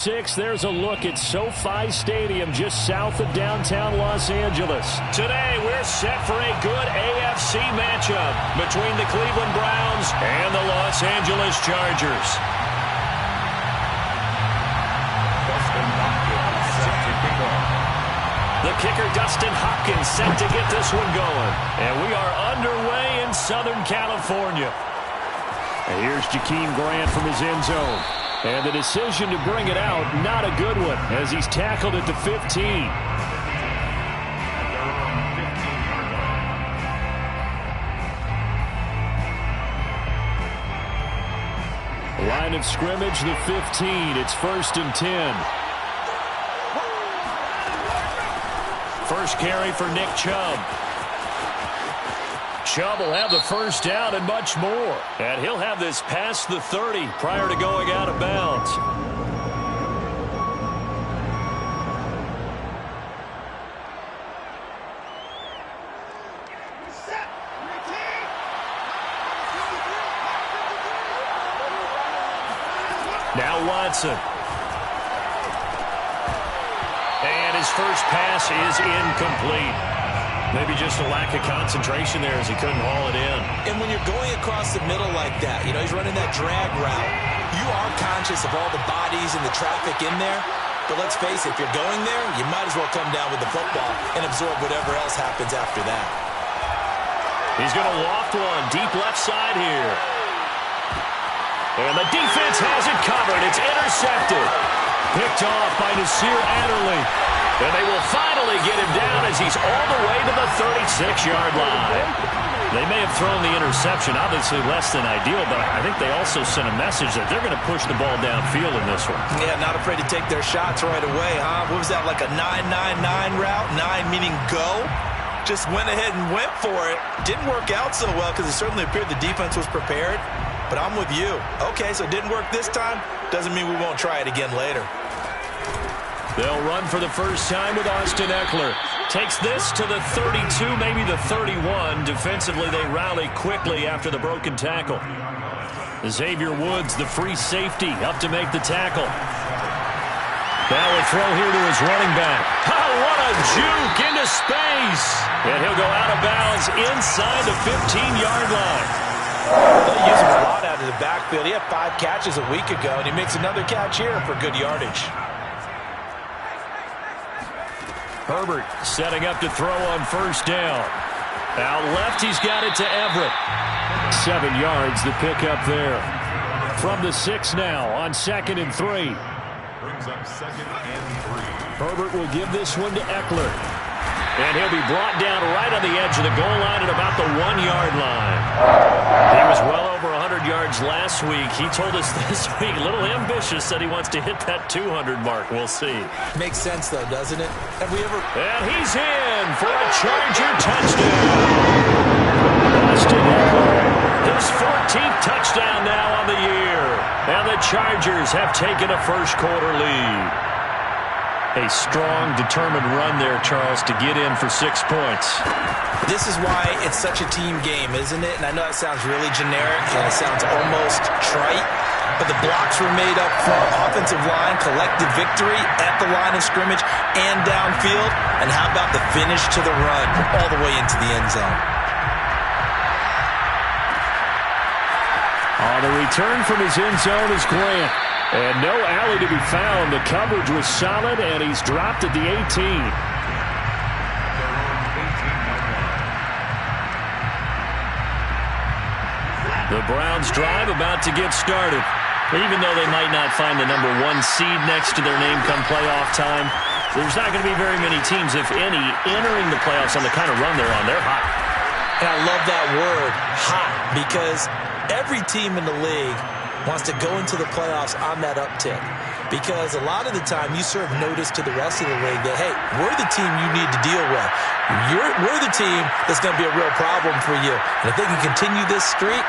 There's a look at SoFi Stadium just south of downtown Los Angeles. Today we're set for a good AFC matchup between the Cleveland Browns and the Los Angeles Chargers. The kicker Dustin Hopkins set to get this one going. And we are underway in Southern California. And here's Jakeem Grant from his end zone. And the decision to bring it out, not a good one, as he's tackled at the 15. Line of scrimmage, the 15. It's 1st and 10. First carry for Nick Chubb. Chubb will have the first down and much more. And he'll have this past the 30 prior to going out of bounds. Now Watson. And his first pass is incomplete. Maybe just a lack of concentration there as he couldn't haul it in. And when you're going across the middle like that, you know, he's running that drag route, you are conscious of all the bodies and the traffic in there. But let's face it, if you're going there, you might as well come down with the football and absorb whatever else happens after that. He's going to loft one deep left side here. And the defense has it covered. It's intercepted. Picked off by Nasir Adderley. And they will finally get him down as he's all the way to the 36-yard line. They may have thrown the interception, obviously less than ideal, but I think they also sent a message that they're going to push the ball downfield in this one. Yeah, not afraid to take their shots right away, huh? What was that, like a 9-9-9 route? 9 meaning go? Just went ahead and went for it. Didn't work out so well because it certainly appeared the defense was prepared. But I'm with you. Okay, so it didn't work this time. Doesn't mean we won't try it again later. They'll run for the first time with Austin Eckler. Takes this to the 32, maybe the 31. Defensively, they rally quickly after the broken tackle. Xavier Woods, the free safety, up to make the tackle. Now a throw here to his running back. Oh, what a juke into space. And he'll go out of bounds inside the 15-yard line. They use him a lot out of the backfield. He had 5 catches a week ago, and he makes another catch here for good yardage. Herbert setting up to throw on first down. Out left, he's got it to Everett. 7 yards, the pickup there. From the 6 now on 2nd and 3. Brings up 2nd and 3. Herbert will give this one to Eckler. And he'll be brought down right on the edge of the goal line at about the 1-yard line. He was well over 100 yards last week. He told us this week, a little ambitious, that he wants to hit that 200 mark. We'll see. Makes sense, though, doesn't it? Have we ever... And he's in for a Charger touchdown. Austin Eckler, his 14th touchdown now on the year. And the Chargers have taken a first-quarter lead. A strong, determined run there, Charles, to get in for 6 points. This is why it's such a team game, isn't it? And I know that sounds really generic and it sounds almost trite, but the blocks were made up front, offensive line, collective victory at the line of scrimmage and downfield. And how about the finish to the run all the way into the end zone? On the return from his end zone is Grant. And no alley to be found. The coverage was solid, and he's dropped at the 18. The Browns drive about to get started. Even though they might not find the number 1 seed next to their name come playoff time, there's not going to be very many teams, if any, entering the playoffs on the kind of run they're on. They're hot. And I love that word, hot, because every team in the league wants to go into the playoffs on that uptick. Because a lot of the time you serve notice to the rest of the league that, hey, we're the team you need to deal with. We're the team that's going to be a real problem for you. And if they can continue this streak,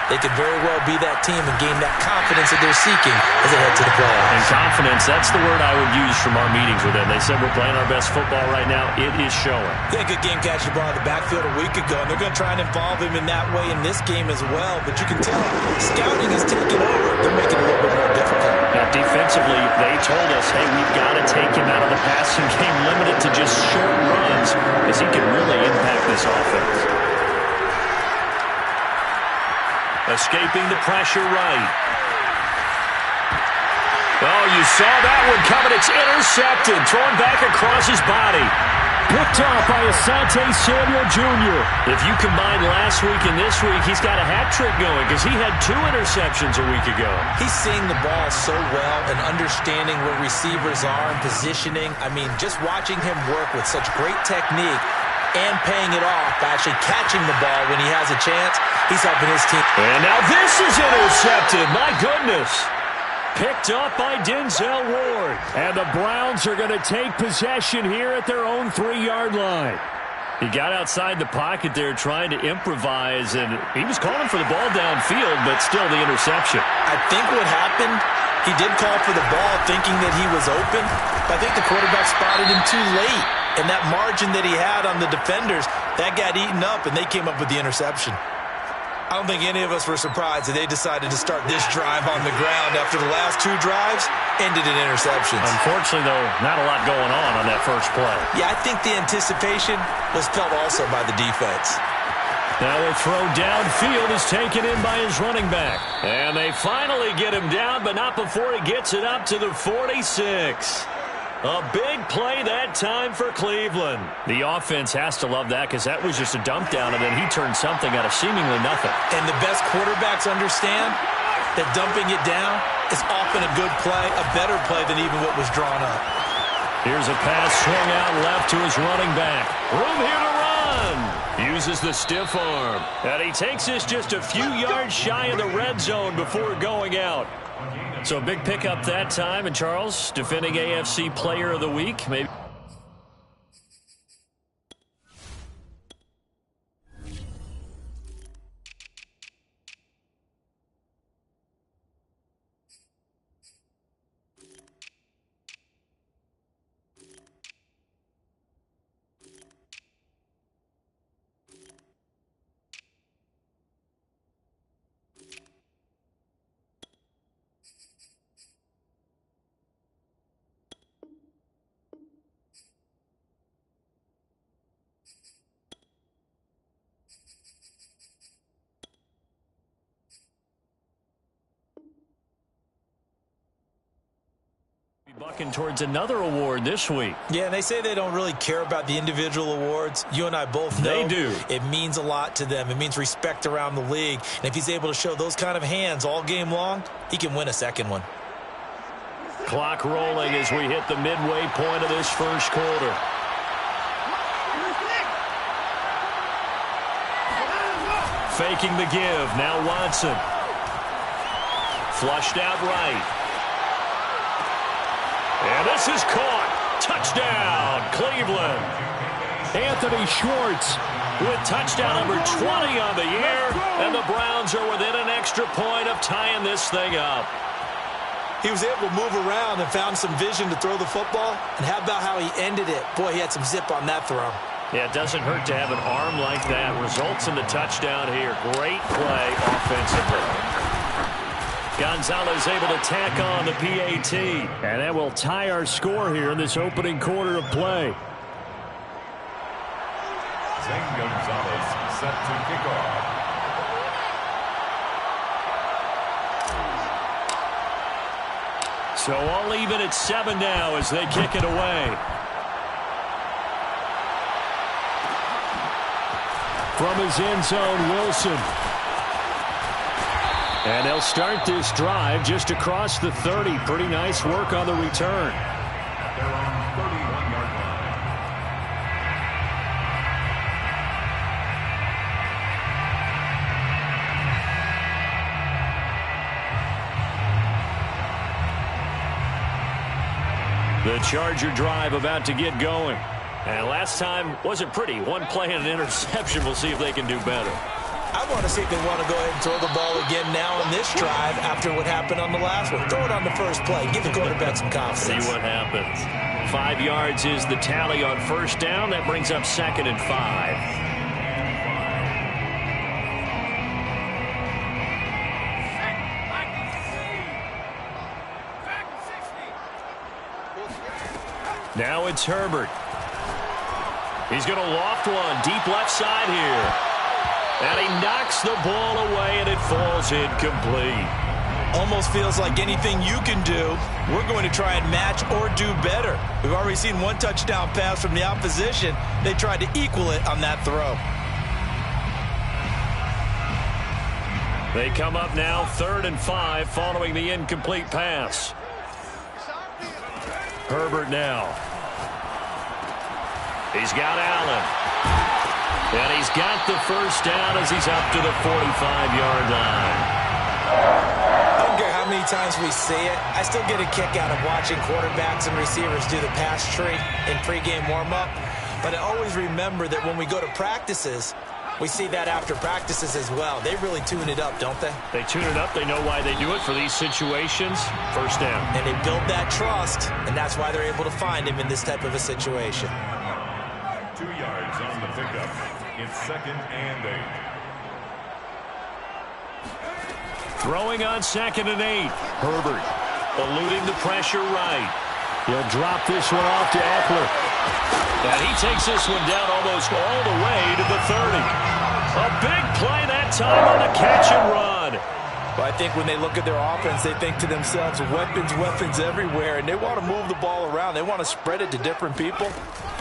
they could very well be that team and gain that confidence that they're seeking as they head to the playoffs. And confidence, that's the word I would use from our meetings with them. They said we're playing our best football right now. It is showing. Yeah, good game catching the ball in the backfield a week ago, and they're going to try and involve him in that way in this game as well. But you can tell scouting is taking over. They're making it a little bit more difficult. Now, defensively, they told us, hey, we've got to take him out of the passing game, limited to just short runs, because he can really impact this offense. Escaping the pressure right. Oh, you saw that one coming. It's intercepted. Thrown back across his body. Picked off by Asante Samuel Jr. If you combine last week and this week, he's got a hat trick going because he had 2 interceptions a week ago. He's seeing the ball so well and understanding where receivers are and positioning. I mean, just watching him work with such great technique and paying it off by actually catching the ball when he has a chance, he's helping his team. And now this is intercepted. My goodness. Picked up by Denzel Ward. And the Browns are going to take possession here at their own 3-yard line. He got outside the pocket there trying to improvise, and he was calling for the ball downfield, but still the interception. I think what happened, he did call for the ball thinking that he was open, but I think the quarterback spotted him too late. And that margin that he had on the defenders, that got eaten up, and they came up with the interception. I don't think any of us were surprised that they decided to start this drive on the ground after the last 2 drives ended in interceptions. Unfortunately, though, not a lot going on that first play. Yeah, I think the anticipation was felt also by the defense. Now the throw downfield is taken in by his running back. And they finally get him down, but not before he gets it up to the 46. A big play that time for Cleveland. The offense has to love that because that was just a dump down, and then he turned something out of seemingly nothing. And the best quarterbacks understand that dumping it down is often a good play, a better play than even what was drawn up. Here's a pass swung out left to his running back. Room here to run. Uses the stiff arm. And he takes this just a few yards shy of the red zone before going out. So a big pickup that time. And Charles, defending AFC Player of the Week, maybe. Bucking towards another award this week. Yeah, and they say they don't really care about the individual awards. You and I both know they do. It means a lot to them. It means respect around the league. And if he's able to show those kind of hands all game long, he can win a second one. Clock rolling as we hit the midway point of this first quarter. Faking the give. Now Watson. Flushed out right. And this is caught. Touchdown, Cleveland. Anthony Schwartz with touchdown number 20 on the year. And the Browns are within an extra point of tying this thing up. He was able to move around and found some vision to throw the football. And how about how he ended it? Boy, he had some zip on that throw. Yeah, it doesn't hurt to have an arm like that. Results in the touchdown here. Great play offensively. Gonzalez able to tack on the PAT. And that will tie our score here in this opening quarter of play. Zane Gonzalez set to kick off. So all even at 7 now as they kick it away. From his end zone, Wilson. And they'll start this drive just across the 30. Pretty nice work on the return. They're on 31-yard line. The Charger drive about to get going. And last time wasn't pretty. One play and an interception. We'll see if they can do better. I want to see if they want to go ahead and throw the ball again now on this drive after what happened on the last one. Throw it on the first play. Give the quarterback some confidence. See what happens. 5 yards is the tally on first down. That brings up 2nd and 5. Now it's Herbert. He's going to loft one deep left side here. And he knocks the ball away, and it falls incomplete. Almost feels like anything you can do, we're going to try and match or do better. We've already seen one touchdown pass from the opposition. They tried to equal it on that throw. They come up now 3rd and 5 following the incomplete pass. Herbert now. He's got Allen. And he's got the first down as he's up to the 45-yard line. I don't care how many times we see it. I still get a kick out of watching quarterbacks and receivers do the pass tree in pregame warm-up. But I always remember that when we go to practices, we see that after practices as well. They really tune it up, don't they? They tune it up. They know why they do it for these situations. First down. And they build that trust, and that's why they're able to find him in this type of a situation. 2 yards on the pickup. It's 2nd and 8. Throwing on 2nd and 8. Herbert eluding the pressure right. He'll drop this one off to Eckler. And he takes this one down almost all the way to the 30. A big play that time on the catch and run. Well, I think when they look at their offense, they think to themselves, weapons, weapons everywhere, and they want to move the ball around. They want to spread it to different people.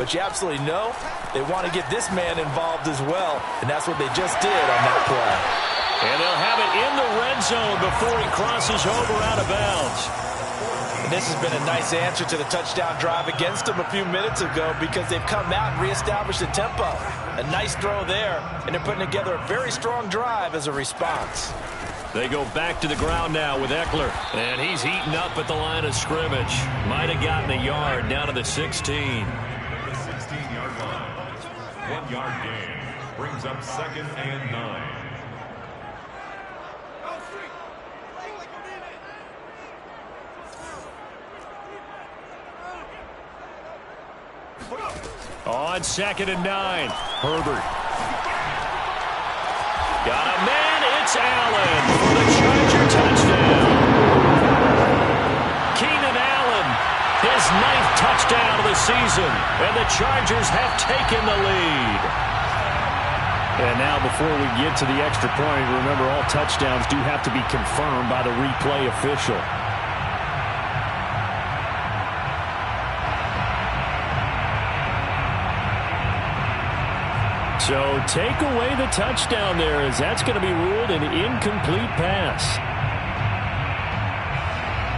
But you absolutely know they want to get this man involved as well, and that's what they just did on that play. And they'll have it in the red zone before he crosses over out of bounds. And this has been a nice answer to the touchdown drive against them a few minutes ago because they've come out and reestablished the tempo. A nice throw there, and they're putting together a very strong drive as a response. They go back to the ground now with Eckler. And he's eaten up at the line of scrimmage. Might have gotten a yard down to the 16. The 16-yard line. 1 yard gain. Brings up 2nd and 9. On 2nd and 9. Herbert. Got a man. It's Allen for the Charger touchdown. Keenan Allen, his 9th touchdown of the season. And the Chargers have taken the lead. And now before we get to the extra point, remember all touchdowns do have to be confirmed by the replay official. So take away the touchdown there as that's going to be ruled an incomplete pass.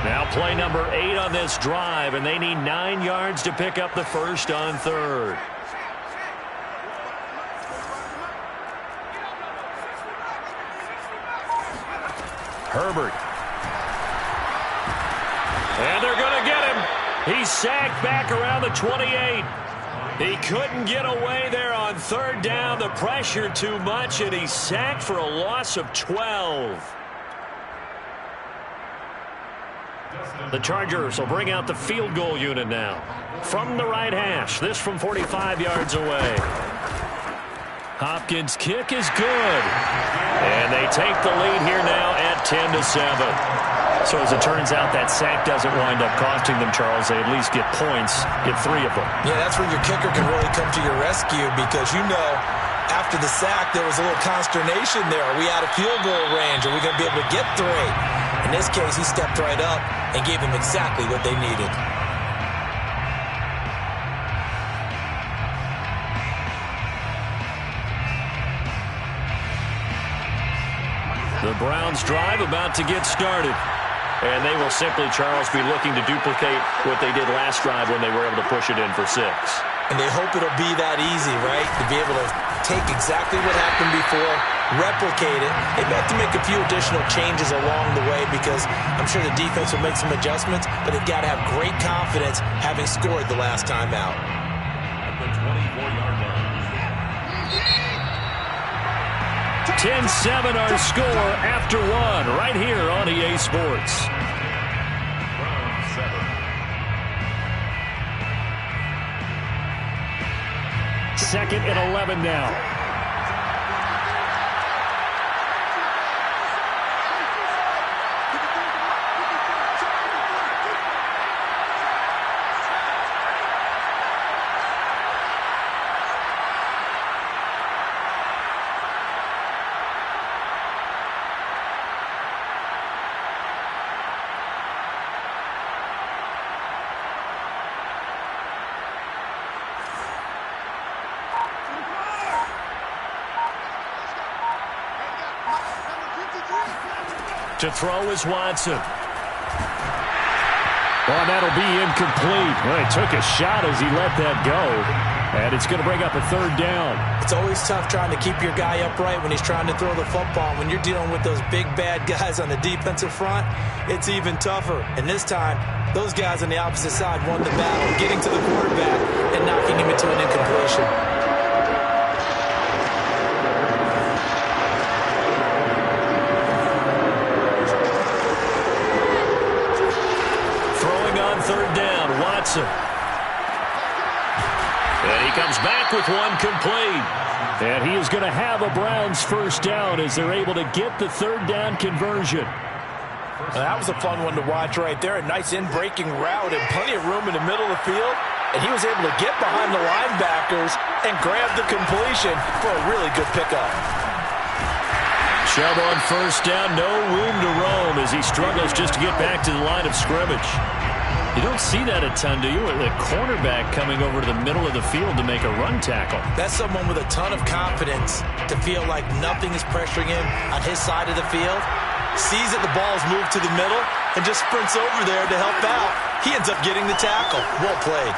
Now play number 8 on this drive, and they need 9 yards to pick up the first on 3rd. Herbert. And they're going to get him. He's sacked back around the 28. He couldn't get away there on 3rd down. The pressure too much, and he's sacked for a loss of 12. The Chargers will bring out the field goal unit now. From the right hash, this from 45 yards away. Hopkins' kick is good. And they take the lead here now at 10-7. So as it turns out, that sack doesn't wind up costing them, Charles. They at least get points, get 3 of them. Yeah, that's where your kicker can really come to your rescue because, you know, after the sack, there was a little consternation there. Are we out of field goal range? Are we going to be able to get 3? In this case, he stepped right up and gave them exactly what they needed. The Browns drive about to get started. And they will simply, Charles, be looking to duplicate what they did last drive when they were able to push it in for 6. And they hope it'll be that easy, right? To be able to take exactly what happened before, replicate it. They may have to make a few additional changes along the way because I'm sure the defense will make some adjustments, but they've got to have great confidence having scored the last time out. At the 24-yard line. 10-7 our score after one right here on EA Sports. Round 7. 2nd and 11 now. To throw is Watson. Well, that'll be incomplete. Well, he took a shot as he let that go. And it's going to bring up a 3rd down. It's always tough trying to keep your guy upright when he's trying to throw the football. When you're dealing with those big, bad guys on the defensive front, it's even tougher. And this time, those guys on the opposite side won the battle, getting to the quarterback and knocking him into an incompletion. On 3rd down, Watson. And he comes back with one complete. And he is going to have a Browns 1st down as they're able to get the 3rd down conversion. That was a fun one to watch right there. A nice in-breaking route and plenty of room in the middle of the field. And he was able to get behind the linebackers and grab the completion for a really good pickup. Chubb on 1st down, no room to roam as he struggles just to get back to the line of scrimmage. You don't see that a ton, do you? The cornerback coming over to the middle of the field to make a run tackle. That's someone with a ton of confidence to feel like nothing is pressuring him on his side of the field. Sees that the ball is moved to the middle and just sprints over there to help out. He ends up getting the tackle. Well played.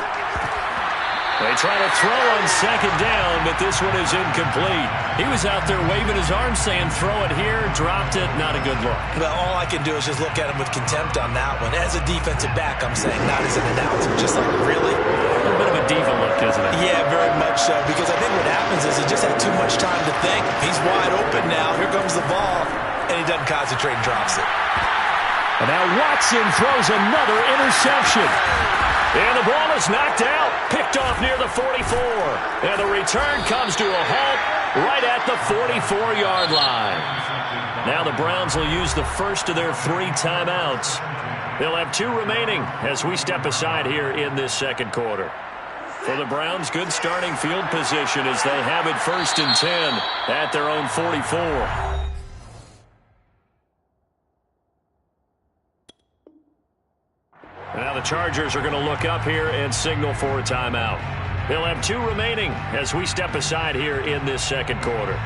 They try to throw on 2nd down, but this one is incomplete. He was out there waving his arms saying, throw it here, dropped it, not a good look. Well, all I can do is just look at him with contempt on that one. As a defensive back, I'm saying, not as an announcer. Just like, really? A little bit of a diva look, isn't it? Yeah, very much so, because I think what happens is he just had too much time to think. He's wide open now. Here comes the ball, and he doesn't concentrate and drops it. And now Watson throws another interception. And the ball is knocked out, picked off near the 44. And the return comes to a halt right at the 44-yard line. Now the Browns will use the first of their 3 timeouts. They'll have 2 remaining as we step aside here in this 2nd quarter. For the Browns, good starting field position as they have it 1st and 10 at their own 44. Now the Chargers are going to look up here and signal for a timeout. They'll have 2 remaining as we step aside here in this 2nd quarter.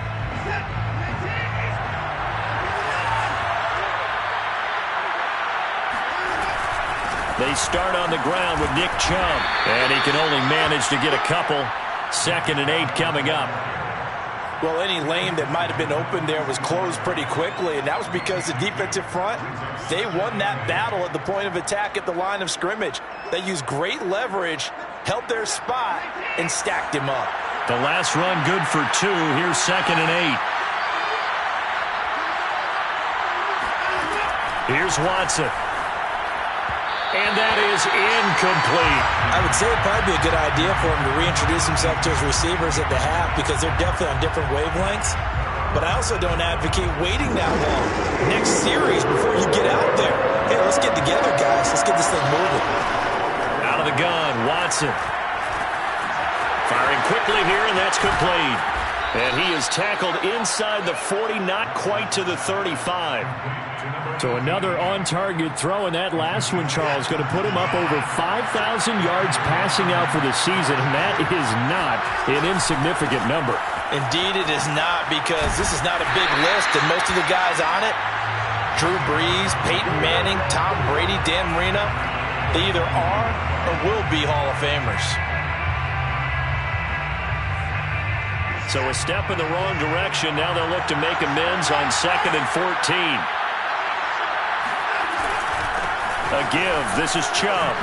They start on the ground with Nick Chubb, and he can only manage to get a couple. 2nd and 8 coming up. Well, any lane that might have been open there was closed pretty quickly, and that was because the defensive front, they won that battle at the point of attack at the line of scrimmage. They used great leverage, held their spot, and stacked him up. The last run good for 2. Here's 2nd and 8. Here's Watson. And that is incomplete. I would say it'd probably be a good idea for him to reintroduce himself to his receivers at the half because they're definitely on different wavelengths. But I also don't advocate waiting that long. Next series before you get out there. Hey, let's get together, guys. Let's get this thing moving. Out of the gun, Watson. Firing quickly here, and that's complete. And he is tackled inside the 40, not quite to the 35. So another on-target throw, and that last one, Charles, going to put him up over 5,000 yards passing out for the season, and that is not an insignificant number. Indeed it is not, because this is not a big list, and most of the guys on it, Drew Brees, Peyton Manning, Tom Brady, Dan Marino, they either are or will be Hall of Famers. So a step in the wrong direction. Now they'll look to make amends on 2nd and 14. A give. This is Chubb.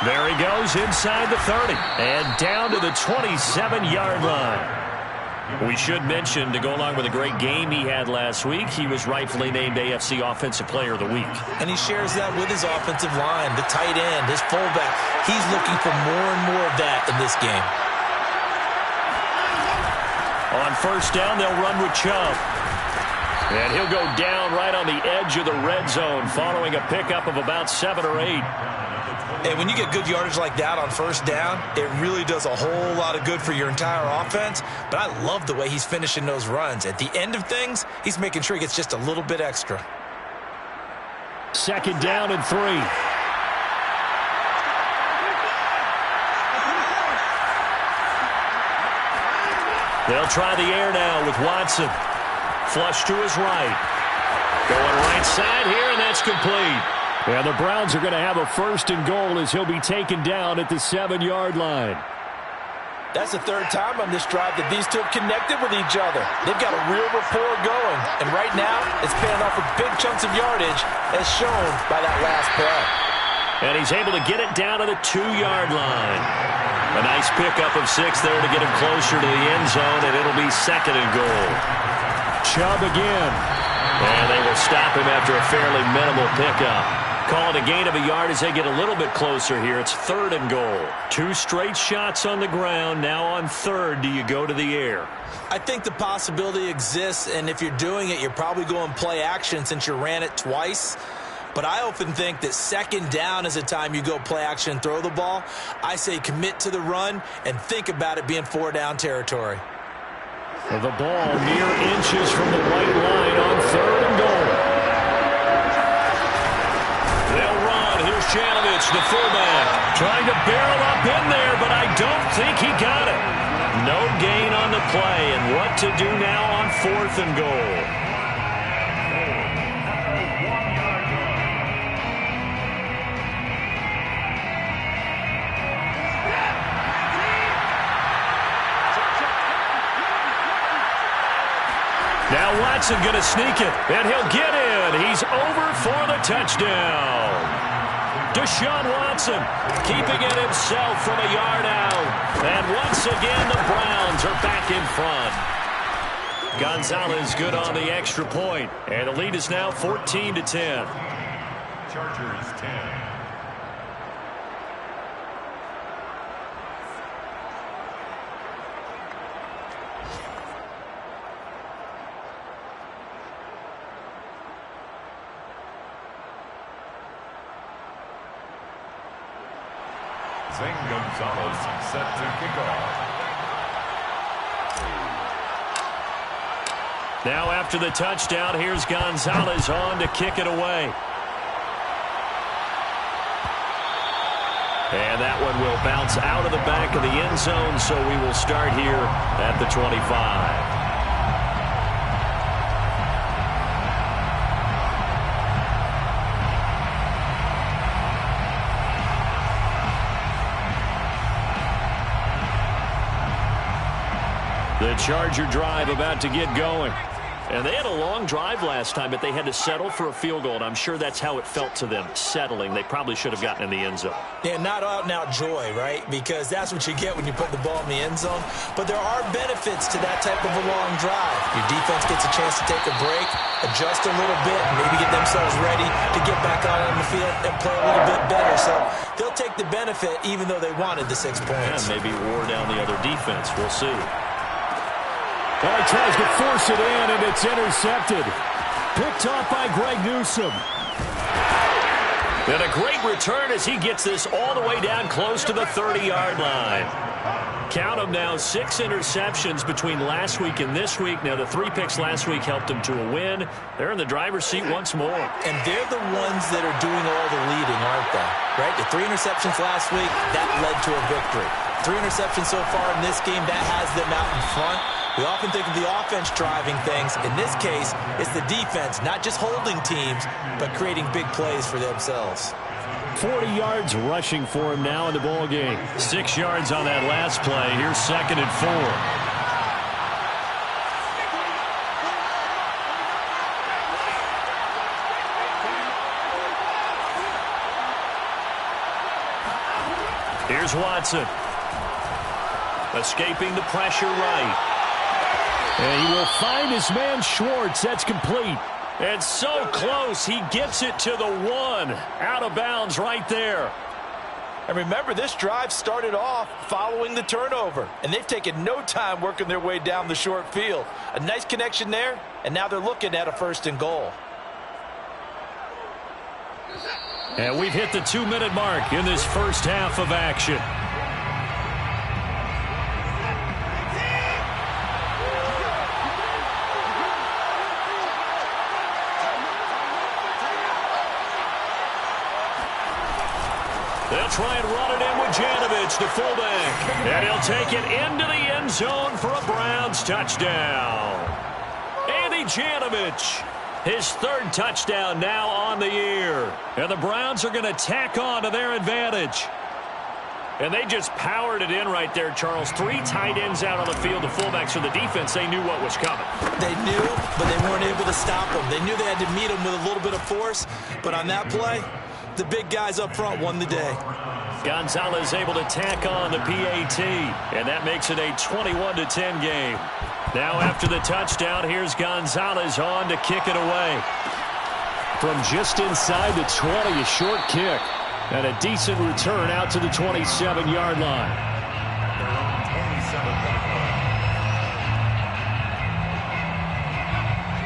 There he goes inside the 30 and down to the 27-yard line. We should mention, to go along with a great game he had last week, he was rightfully named AFC Offensive Player of the Week. And he shares that with his offensive line, the tight end, his fullback. He's looking for more and more of that in this game. On first down, they'll run with Chubb. And he'll go down right on the edge of the red zone following a pickup of about 7 or 8. And when you get good yardage like that on first down, it really does a whole lot of good for your entire offense. But I love the way he's finishing those runs. At the end of things, he's making sure he gets just a little bit extra. Second down and 3. They'll try the air now with Watson. Flush to his right. Going right side here, and that's complete. And the Browns are going to have a first and goal as he'll be taken down at the 7-yard line. That's the third time on this drive that these two have connected with each other. They've got a real rapport going. And right now, it's paying off with big chunks of yardage, as shown by that last play. And he's able to get it down to the 2-yard line. A nice pickup of 6 there to get him closer to the end zone, and it'll be second and goal. Chubb again. And they will stop him after a fairly minimal pickup. Call it a gain of a yard as they get a little bit closer here. It's third and goal. 2 straight shots on the ground. Now on third, do you go to the air? I think the possibility exists, and if you're doing it, you're probably going play action since you ran it twice. But I often think that second down is a time you go play action and throw the ball. I say commit to the run and think about it being 4-down territory. The ball mere inches from the white line on third and goal. They'll run. Here's Janovich, the fullback, trying to barrel up in there, but I don't think he got it. No gain on the play, and what to do now on fourth and goal. Now Watson going to sneak it, and he'll get in. He's over for the touchdown. Deshaun Watson keeping it himself from a yard out. And once again, the Browns are back in front. Gonzalez good on the extra point, and the lead is now 14-10. Chargers 10. Zane Gonzalez set to kick off. Now after the touchdown, here's Gonzalez on to kick it away. And that one will bounce out of the back of the end zone, so we will start here at the 25. The Charger drive about to get going. And they had a long drive last time, but they had to settle for a field goal, and I'm sure that's how it felt to them, settling. They probably should have gotten in the end zone. Yeah, not out-and-out joy, right? Because that's what you get when you put the ball in the end zone. But there are benefits to that type of a long drive. Your defense gets a chance to take a break, adjust a little bit, and maybe get themselves ready to get back out on the field and play a little bit better. So they'll take the benefit even though they wanted the 6 points. Yeah, maybe wore down the other defense. We'll see. Well, he tries to force it in, and it's intercepted. Picked off by Greg Newsome. And a great return as he gets this all the way down close to the 30-yard line. Count them now, 6 interceptions between last week and this week. Now, the 3 picks last week helped them to a win. They're in the driver's seat once more. And they're the ones that are doing all the leading, aren't they? Right? The 3 interceptions last week, that led to a victory. 3 interceptions so far in this game, that has them out in front. We often think of the offense driving things. In this case, it's the defense, not just holding teams, but creating big plays for themselves. 40 yards rushing for him now in the ball game. 6 yards on that last play. Here's 2nd and 4. Here's Watson. Escaping the pressure right. And he will find his man Schwartz. That's complete. And so close, he gets it to the 1. Out of bounds right there. And remember, this drive started off following the turnover, and they've taken no time working their way down the short field. A nice connection there, and now they're looking at a 1st and goal. And we've hit the 2-minute mark in this first half of action. They'll try and run it in with Janovich, the fullback. And he'll take it into the end zone for a Browns touchdown. Andy Janovich, his 3rd touchdown now on the year. And the Browns are going to tack on to their advantage. And they just powered it in right there, Charles. 3 tight ends out on the field. The fullbacks for the defense, they knew what was coming. They knew, but they weren't able to stop them. They knew they had to meet them with a little bit of force. But on that play, the big guys up front won the day. Gonzalez able to tack on the PAT, and that makes it a 21-10 game. Now after the touchdown, here's Gonzalez on to kick it away. From just inside the 20, a short kick. And a decent return out to the 27-yard line.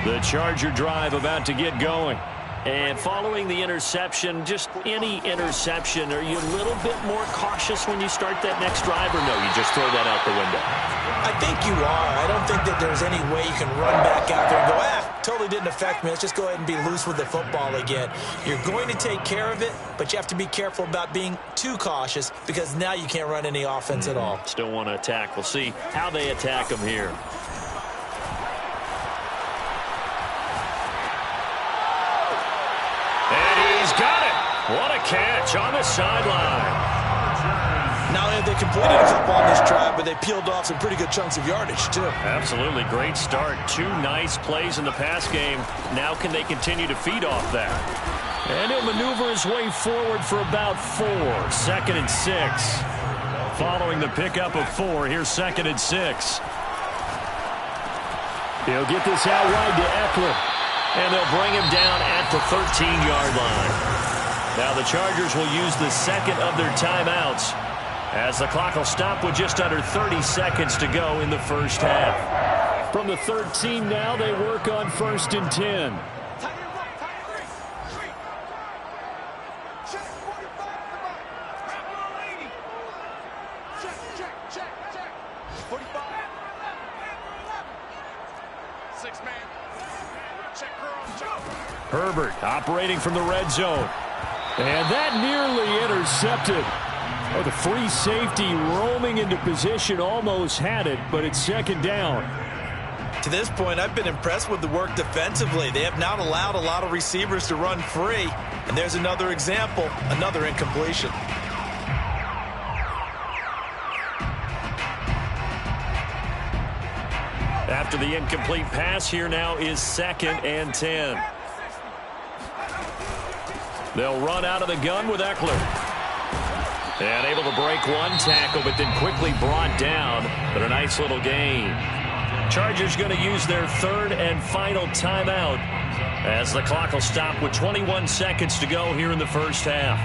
The Charger drive about to get going. And following the interception, just any interception, are you a little bit more cautious when you start that next drive, or no, you just throw that out the window? I think you are. I don't think that there's any way you can run back out there and go, totally didn't affect me. Let's just go ahead and be loose with the football again. You're going to take care of it, but you have to be careful about being too cautious because now you can't run any offense at all. Still want to attack. We'll see how they attack them here. Got it. What a catch on the sideline. Not only have they completed a couple on this drive, but they peeled off some pretty good chunks of yardage, too. Absolutely. Great start. 2 nice plays in the pass game. Now can they continue to feed off that? And he'll maneuver his way forward for about 4. 2nd and 6. Following the pickup of 4, here's 2nd and 6. He'll get this out wide to Eckler. And they'll bring him down at the 13-yard line. Now the Chargers will use the 2nd of their timeouts as the clock will stop with just under 30 seconds to go in the first half. From the 13 now, they work on 1st and 10. Herbert operating from the red zone. And that nearly intercepted. Oh, the free safety roaming into position almost had it, but it's 2nd down. To this point, I've been impressed with the work defensively. They have not allowed a lot of receivers to run free. And there's another example, another incompletion. After the incomplete pass, here now is 2nd and 10. They'll run out of the gun with Eckler. And able to break 1 tackle, but then quickly brought down. But a nice little gain. Chargers going to use their 3rd and final timeout as the clock will stop with 21 seconds to go here in the first half.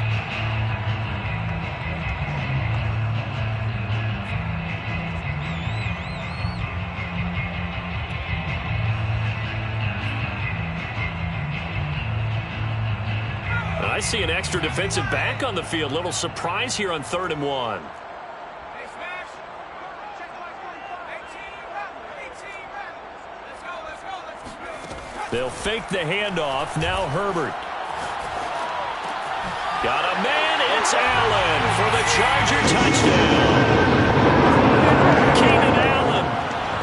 I see an extra defensive back on the field. Little surprise here on 3rd and 1. They'll fake the handoff. Now Herbert. Got a man. It's Allen for the Charger touchdown. Keenan Allen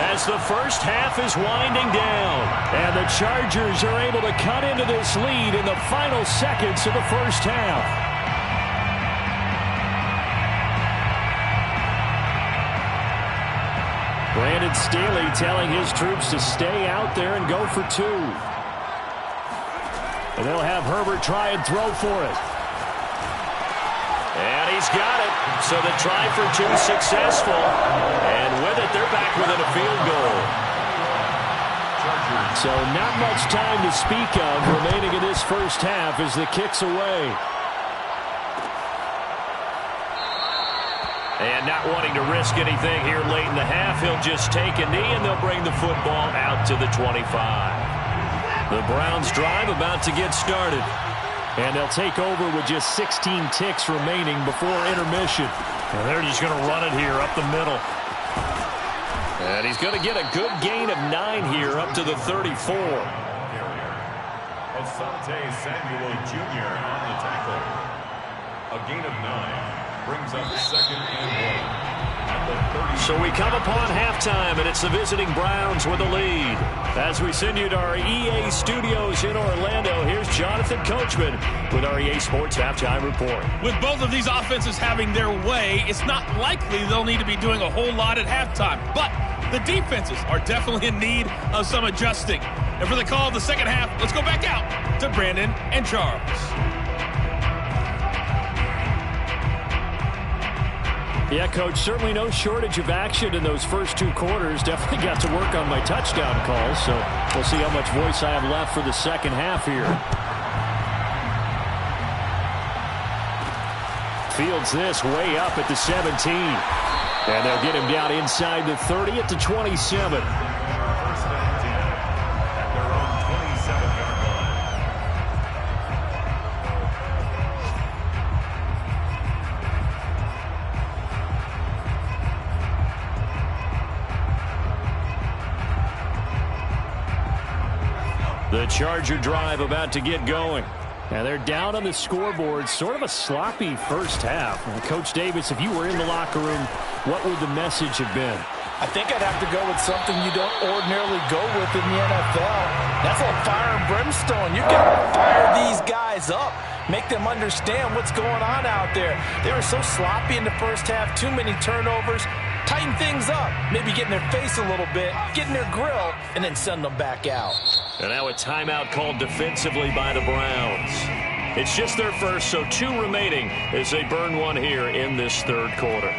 as the first half is winding down. And the Chargers are able to cut into this lead in the final seconds of the first half. Brandon Staley telling his troops to stay out there and go for 2. And they'll have Herbert try and throw for it. And he's got it. So the try for 2 successful. And with it, they're back within a field goal. So not much time to speak of remaining in this first half as the kick's away. And not wanting to risk anything here late in the half, he'll just take a knee and they'll bring the football out to the 25. The Browns drive about to get started. And they'll take over with just 16 ticks remaining before intermission. And they're just going to run it here up the middle. And he's going to get a good gain of 9 here up to the 34. Asante Samuel Jr. on the tackle. A gain of 9 brings up 2nd and 1. So we come upon halftime, and it's the visiting Browns with the lead. As we send you to our EA studios in Orlando, here's Jonathan Coachman with our EA Sports Halftime Report. With both of these offenses having their way, it's not likely they'll need to be doing a whole lot at halftime. But the defenses are definitely in need of some adjusting. And for the call of the second half, let's go back out to Brandon and Charles. Yeah, Coach, certainly no shortage of action in those first 2 quarters. Definitely got to work on my touchdown calls, so we'll see how much voice I have left for the second half here. Fields this way up at the 17. And they'll get him down inside the 30 at the 27. The Charger drive about to get going. And they're down on the scoreboard. Sort of a sloppy first half. Coach Davis, if you were in the locker room, what would the message have been? I think I'd have to go with something you don't ordinarily go with in the NFL. That's like fire and brimstone. You got to fire these guys up. Make them understand what's going on out there. They were so sloppy in the first half. Too many turnovers. Tighten things up. Maybe get in their face a little bit. Get in their grill. And then send them back out. And now a timeout called defensively by the Browns. It's just their first, so 2 remaining as they burn one here in this third quarter.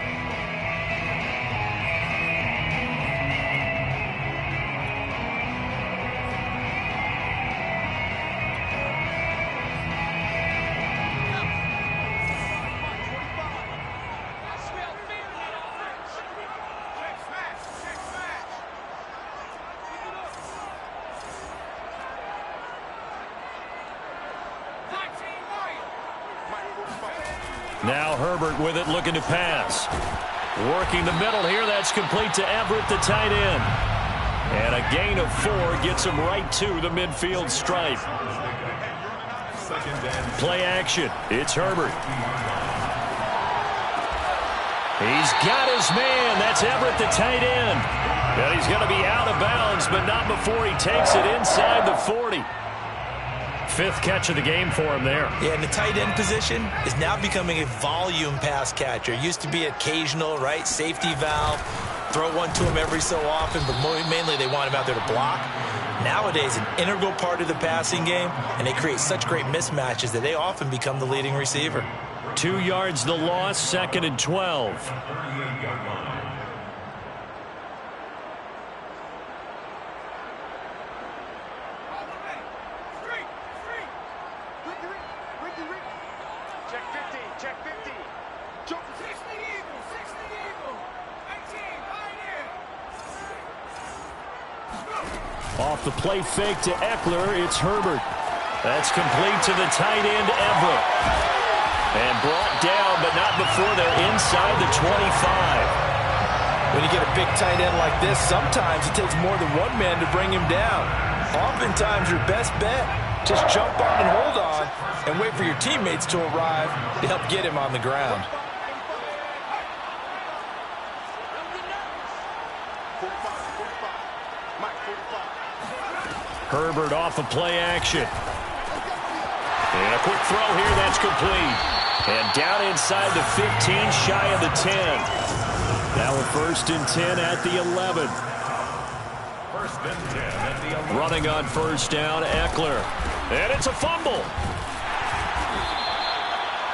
Now Herbert with it, looking to pass. Working the middle here. That's complete to Everett, the tight end. And a gain of 4 gets him right to the midfield stripe. Play action. It's Herbert. He's got his man. That's Everett, the tight end. And he's going to be out of bounds, but not before he takes it inside the 40. 5th catch of the game for him there. Yeah, and the tight end position is now becoming a volume pass catcher. Used to be occasional, right? Safety valve. Throw one to him every so often, but mainly they want him out there to block. Nowadays, an integral part of the passing game, and they create such great mismatches that they often become the leading receiver. 2 yards the loss, 2nd and 12. Off the play fake to Eckler, it's Herbert. That's complete to the tight end, Everett. And brought down, but not before they're inside the 25. When you get a big tight end like this, sometimes it takes more than one man to bring him down. Oftentimes, your best bet, just jump on and hold on and wait for your teammates to arrive to help get him on the ground. Herbert off of play action. And a quick throw here, that's complete. And down inside the 15, shy of the 10. Now a 1st and 10 at the 11. 1st and 10 at the 11. Running on 1st down, Eckler. And it's a fumble.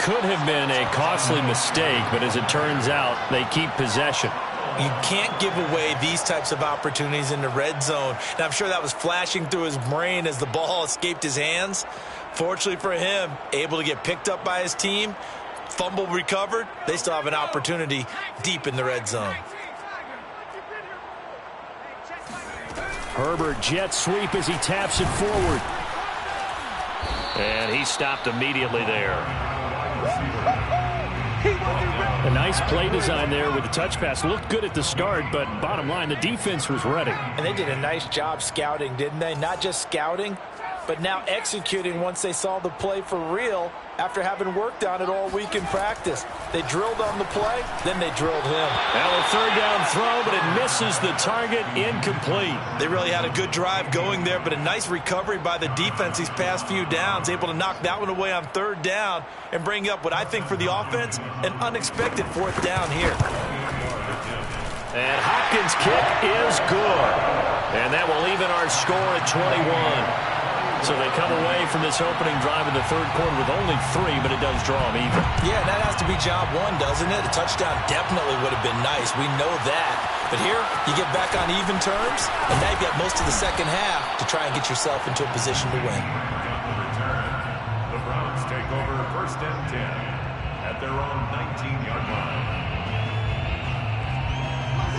could have been a costly mistake, but as it turns out, they keep possession. You can't give away these types of opportunities in the red zone. And I'm sure that was flashing through his brain as the ball escaped his hands. Fortunately for him, able to get picked up by his team, fumble recovered. They still have an opportunity deep in the red zone. Herbert jet sweep as he taps it forward. And he stopped immediately there. A nice play design there with the touch pass. Looked good at the start, but bottom line, the defense was ready. And they did a nice job scouting, didn't they? Not just scouting, but now executing once they saw the play for real after having worked on it all week in practice. They drilled on the play, then they drilled him. Now a third down throw, but it misses the target, incomplete. They really had a good drive going there, but a nice recovery by the defense these past few downs, able to knock that one away on third down and bring up what I think for the offense, an unexpected fourth down here. And Hopkins' kick is good. And that will even our score at 21. So they come away from this opening drive in the third quarter with only 3, but it does draw them even. Yeah, that has to be job one, doesn't it? A touchdown definitely would have been nice. We know that. But here, you get back on even terms, and now you've got most of the second half to try and get yourself into a position to win. The Browns take over first and 10 at their own 19-yard line.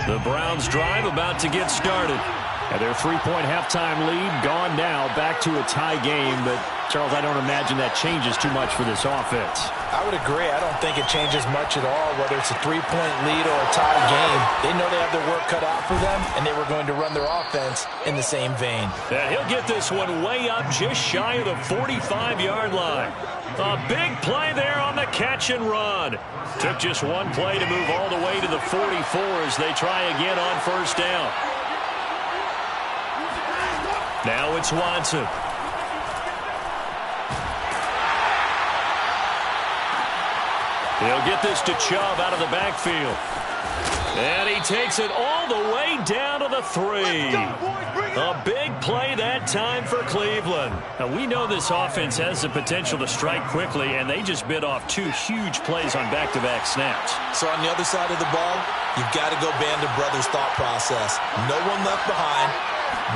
The Browns drive about to get started. And their 3-point halftime lead gone now, back to a tie game. But, Charles, I don't imagine that changes too much for this offense. I would agree. I don't think it changes much at all, whether it's a 3-point lead or a tie game. They know they have their work cut out for them, and they were going to run their offense in the same vein. And he'll get this one way up just shy of the 45-yard line. A big play there on the catch and run. Took just one play to move all the way to the 44 as they try again on first down. Now it's Watson. He'll get this to Chubb out of the backfield. And he takes it all the way down to the 3. A big play that time for Cleveland. Now, we know this offense has the potential to strike quickly, and they just bit off 2 huge plays on back-to-back snaps. So on the other side of the ball, you've got to go Band of Brothers thought process. No one left behind.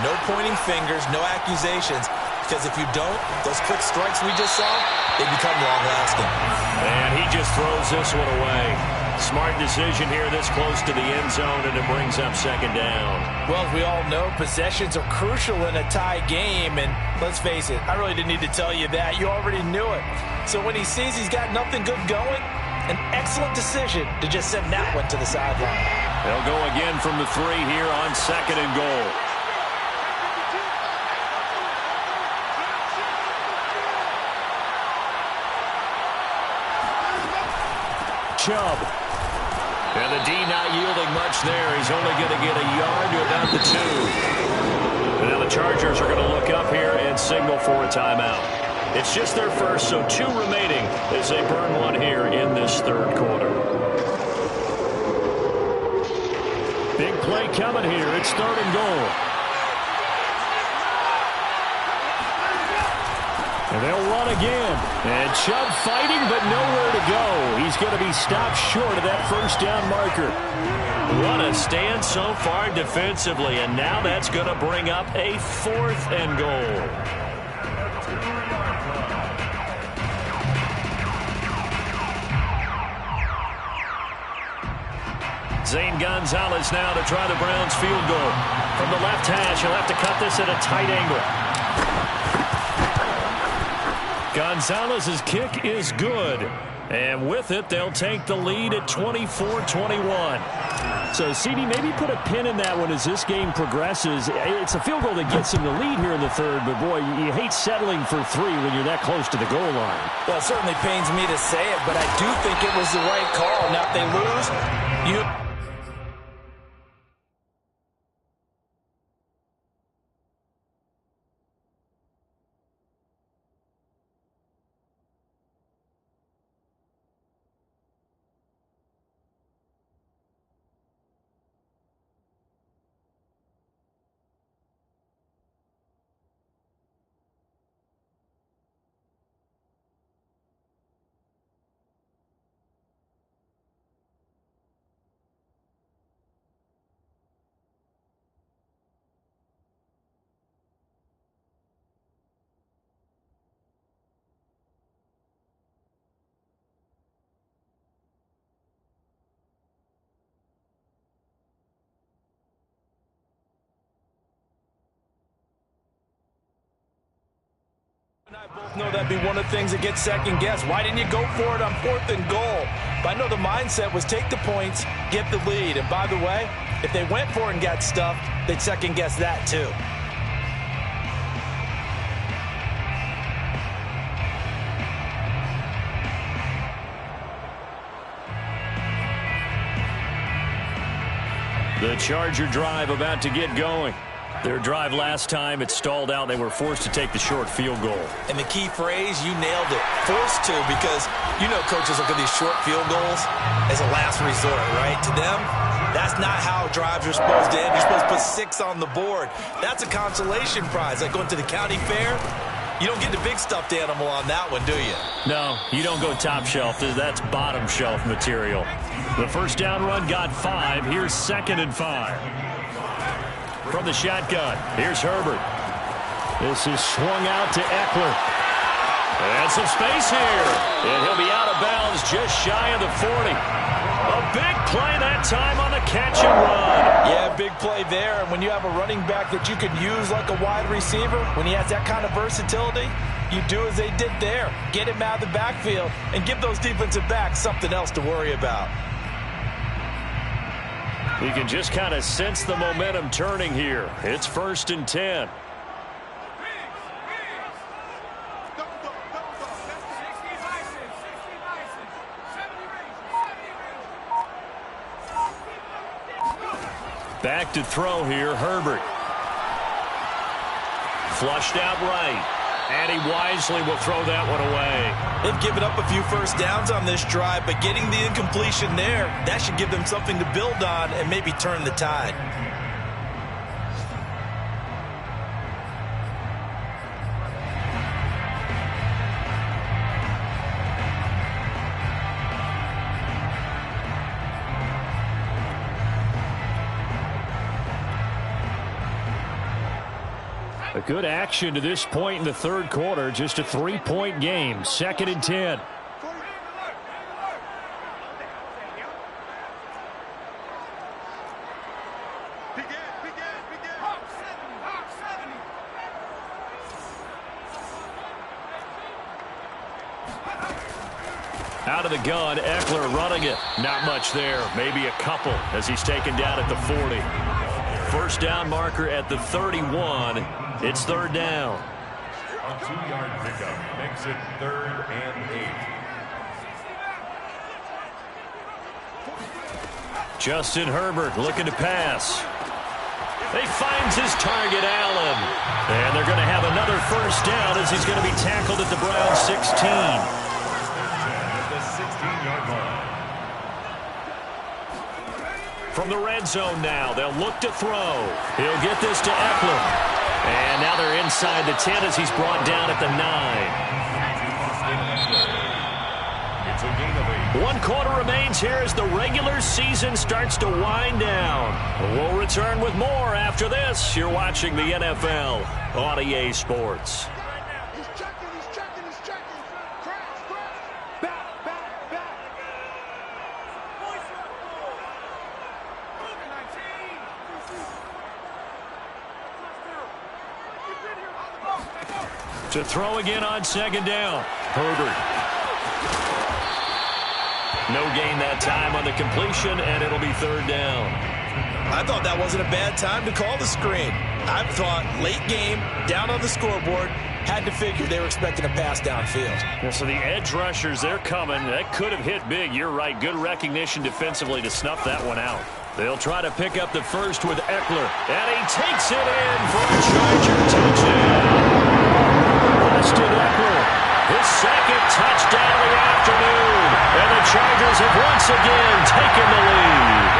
No pointing fingers, no accusations, because if you don't, those quick strikes we just saw, they become long-lasting. And he just throws this one away. Smart decision here this close to the end zone, and it brings up second down. Well, as we all know, possessions are crucial in a tie game, and let's face it, I really didn't need to tell you that. You already knew it. So when he sees he's got nothing good going, an excellent decision to just send that one to the sideline. They'll go again from the 3 here on second and goal. Chubb. And the D not yielding much there. He's only going to get a yard to about the 2. And now the Chargers are going to look up here and signal for a timeout. It's just their first, so 2 remaining as they burn one here in this third quarter. Big play coming here. It's third and goal. And they'll run again. And Chubb fighting, but nowhere to go. He's going to be stopped short of that first down marker. What a stand so far defensively. And now that's going to bring up a 4th and goal. Zane Gonzalez now to try the Browns field goal. From the left hash, he'll have to cut this at a tight angle. Gonzalez's kick is good. And with it, they'll take the lead at 24-21. So, CD, maybe put a pin in that one as this game progresses. It's a field goal that gets them the lead here in the third, but, boy, you hate settling for 3 when you're that close to the goal line. Well, it certainly pains me to say it, but I do think it was the right call. Now, if they lose, you... I both know that'd be one of the things that gets second guessed. Why didn't you go for it on 4th and goal? But I know the mindset was take the points, get the lead. And by the way, if they went for it and got stuffed, they'd second guess that too. The Charger drive about to get going. Their drive last time, it stalled out. They were forced to take the short field goal. And the key phrase, you nailed it. Forced to, because you know coaches look at these short field goals as a last resort, right? To them, that's not how drives are supposed to end. You're supposed to put 6 on the board. That's a consolation prize. Like going to the county fair, you don't get the big stuffed animal on that one, do you? No, you don't go top shelf. That's bottom shelf material. The first down run got 5. Here's 2nd and 5. From the shotgun, here's Herbert. This is swung out to Eckler. And some space here. And he'll be out of bounds just shy of the 40. A big play that time on the catch and run. Yeah, big play there. And when you have a running back that you can use like a wide receiver, when he has that kind of versatility, you do as they did there. Get him out of the backfield and give those defensive backs something else to worry about. You can just kind of sense the momentum turning here. It's 1st and 10. Back to throw here, Herbert. Flushed out right. And he wisely will throw that one away. They've given up a few first downs on this drive, but getting the incompletion there, that should give them something to build on and maybe turn the tide. A good action to this point in the 3rd quarter. Just a 3-point game. 2nd and 10. Out of the gun, Eckler running it. Not much there. Maybe a couple as he's taken down at the 40. First down marker at the 31. It's 3rd down. A 2-yard pickup makes it 3rd and 8. Justin Herbert looking to pass. He finds his target, Allen. And they're going to have another first down as he's going to be tackled at the Browns 16. At the 16-yard line. From the red zone now, they'll look to throw. He'll get this to Eckler. And now they're inside the 10 as he's brought down at the 9. It's a gain of 8. 1 quarter remains here as the regular season starts to wind down. We'll return with more after this. You're watching the NFL on EA Sports. To throw again on 2nd down. Herbert. No gain that time on the completion, and it'll be 3rd down. I thought that wasn't a bad time to call the screen. I thought late game, down on the scoreboard, had to figure they were expecting a pass downfield. Yeah, so the edge rushers, they're coming. That could have hit big. You're right. Good recognition defensively to snuff that one out. They'll try to pick up the first with Eckler. And he takes it in for a Charger touchdown. Austin Eckler, his 2nd touchdown of the afternoon. And the Chargers have once again taken the lead.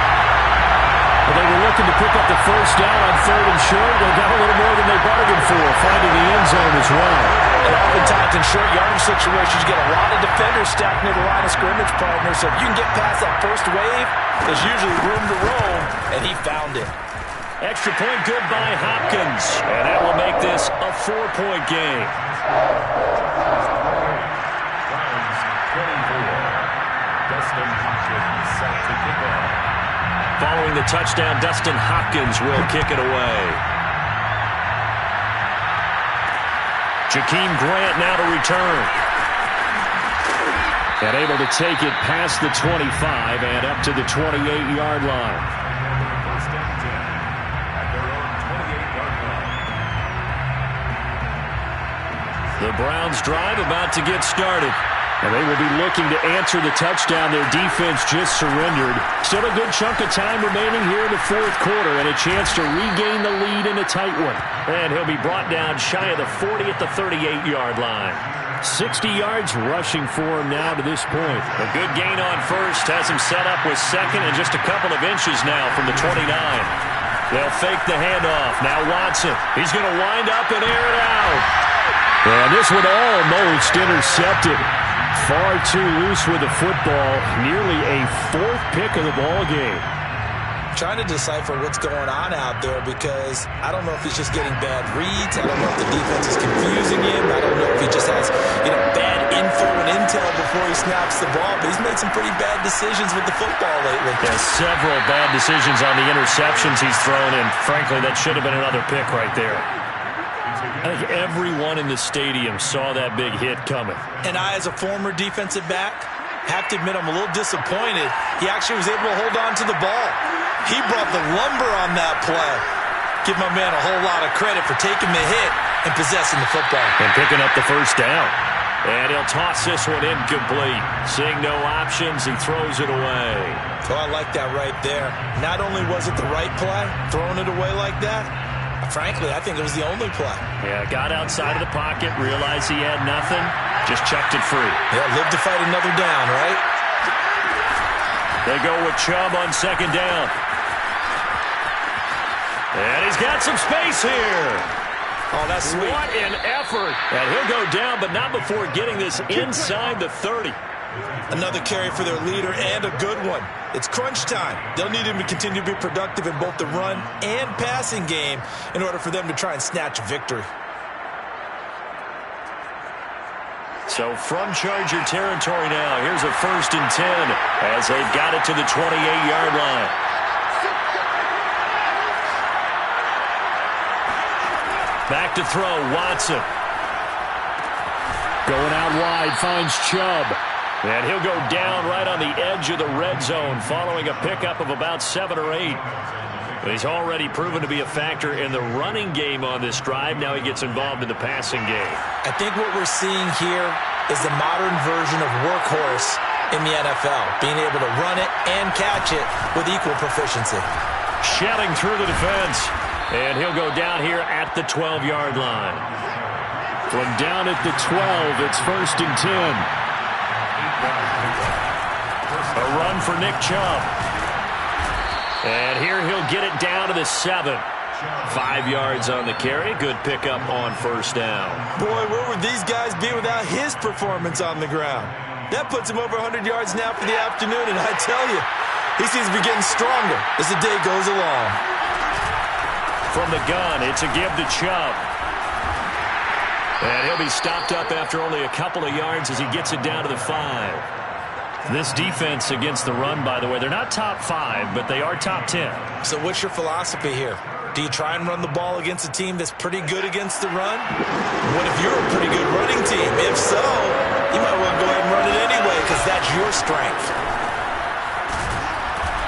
Well, they were looking to pick up the first down on 3rd and short. They got a little more than they bargained for, finding the end zone as well. And oftentimes in short yardage situations, you get a lot of defenders stacked near the line of scrimmage, partner. So if you can get past that first wave, there's usually room to roam, and he found it. Extra point good by Hopkins. And that will make this a 4-point game. Browns 24. Dustin Hopkins set to kick off. Following the touchdown, Dustin Hopkins will kick it away. Jakeem Grant now to return. And able to take it past the 25 and up to the 28-yard line. First down 10 at their own 28-yard line. The Browns drive about to get started. And they will be looking to answer the touchdown their defense just surrendered. Still a good chunk of time remaining here in the fourth quarter and a chance to regain the lead in a tight one. And he'll be brought down shy of the 40 at the 38-yard line. 60 yards rushing for him now to this point. A good gain on first has him set up with second and just a couple of inches now from the 29. They'll fake the handoff. Now Watson. He's going to wind up and air it out. And this one almost intercepted. Far too loose with the football. Nearly a fourth pick of the ball game. Trying to decipher what's going on out there because I don't know if he's just getting bad reads. I don't know if the defense is confusing him. I don't know if he just has, bad info and intel before he snaps the ball. But he's made some pretty bad decisions with the football lately. Yeah, several bad decisions on the interceptions he's thrown, and frankly, that should have been another pick right there. I think everyone in the stadium saw that big hit coming. And I, as a former defensive back, have to admit I'm a little disappointed. He actually was able to hold on to the ball. He brought the lumber on that play. Give my man a whole lot of credit for taking the hit and possessing the football. And picking up the first down. And he'll toss this one incomplete. Seeing no options, he throws it away. Oh, I like that right there. Not only was it the right play, throwing it away like that, frankly, I think it was the only play. Yeah, got outside of the pocket, realized he had nothing, just chucked it free. Yeah, live to fight another down, right? They go with Chubb on second down. And he's got some space here. Oh, that's sweet. What an effort. And he'll go down, but not before getting this inside the 30. Another carry for their leader and a good one. It's crunch time. They'll need him to continue to be productive in both the run and passing game in order for them to try and snatch a victory. So from Charger territory now, here's a 1st and 10 as they've got it to the 28-yard line. Back to throw, Watson. Going out wide, finds Chubb. And he'll go down right on the edge of the red zone following a pickup of about 7 or 8. But he's already proven to be a factor in the running game on this drive. Now he gets involved in the passing game. I think what we're seeing here is the modern version of workhorse in the NFL, being able to run it and catch it with equal proficiency. Shelling through the defense. And he'll go down here at the 12-yard line. From down at the 12, it's 1st and 10. A run for Nick Chubb. And here he'll get it down to the 7. 5 yards on the carry. Good pickup on first down. Boy, where would these guys be without his performance on the ground? That puts him over 100 yards now for the afternoon, and I tell you, he seems to be getting stronger as the day goes along. From the gun, it's a give to Chubb. And he'll be stopped up after only a couple of yards as he gets it down to the 5. This defense against the run, by the way, they're not top 5, but they are top 10. So what's your philosophy here? Do you try and run the ball against a team that's pretty good against the run? What if you're a pretty good running team? If so, you might want to go ahead and run it anyway because that's your strength.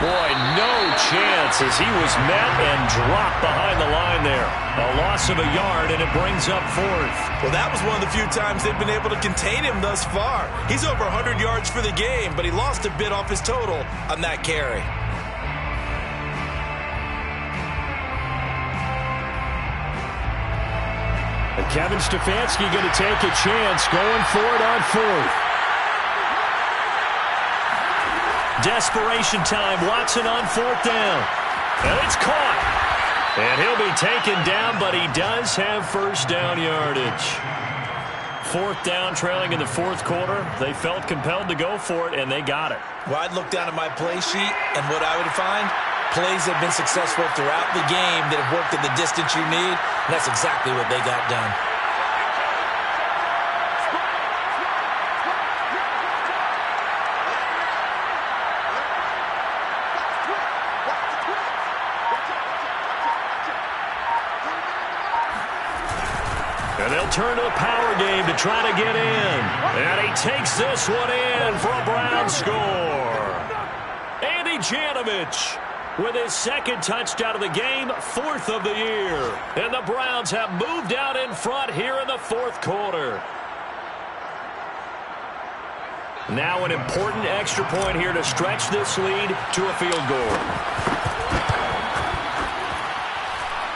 Boy, no chance as he was met and dropped behind the line there. A loss of a yard, and it brings up 4th. Well, that was one of the few times they've been able to contain him thus far. He's over 100 yards for the game, but he lost a bit off his total on that carry. And Kevin Stefanski going to take a chance going for it on 4th. Desperation time. Watson on 4th down. And it's caught. And he'll be taken down, but he does have first down yardage. 4th down, trailing in the 4th quarter. They felt compelled to go for it, and they got it. Well, I'd look down at my play sheet, and what I would find, plays have been successful throughout the game that have worked at the distance you need, and that's exactly what they got done. turn to the power game to try to get in. And he takes this one in for a Brown score. Andy Janovich with his second touchdown of the game, 4th of the year. And the Browns have moved out in front here in the 4th quarter. Now an important extra point here to stretch this lead to a field goal.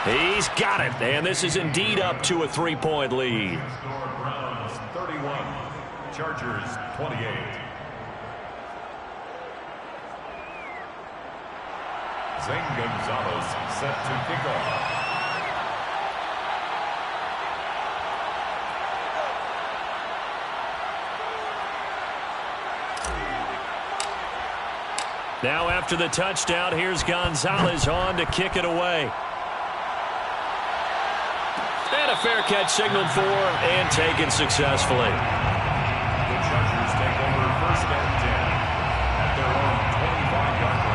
He's got it, and this is indeed up to a 3-point lead. Browns 31, Chargers 28. Zane Gonzalez set to kick off. Now after the touchdown, here's Gonzalez on to kick it away. And a fair catch signaled for and taken successfully. The Chargers take over 1st and 10 at their own 25-yard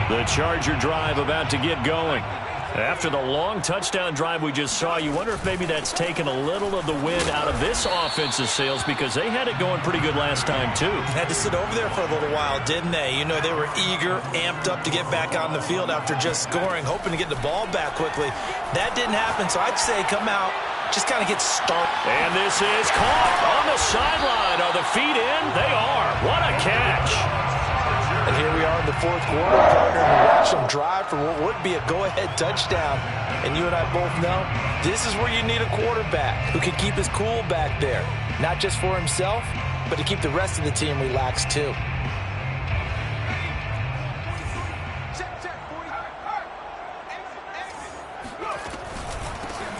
line. The Charger drive about to get going. After the long touchdown drive we just saw, you wonder if maybe that's taken a little of the wind out of this offensive sails because they had it going pretty good last time, too. Had to sit over there for a little while, didn't they? You know, they were eager, amped up to get back on the field after just scoring, hoping to get the ball back quickly. That didn't happen, so I'd say come out, just kind of get started. And this is caught on the sideline. Are the feet in? They are. What a catch. And here we are in the 4th quarter, partner, and we watch them drive for what would be a go-ahead touchdown. And you and I both know this is where you need a quarterback who can keep his cool back there, not just for himself, but to keep the rest of the team relaxed too.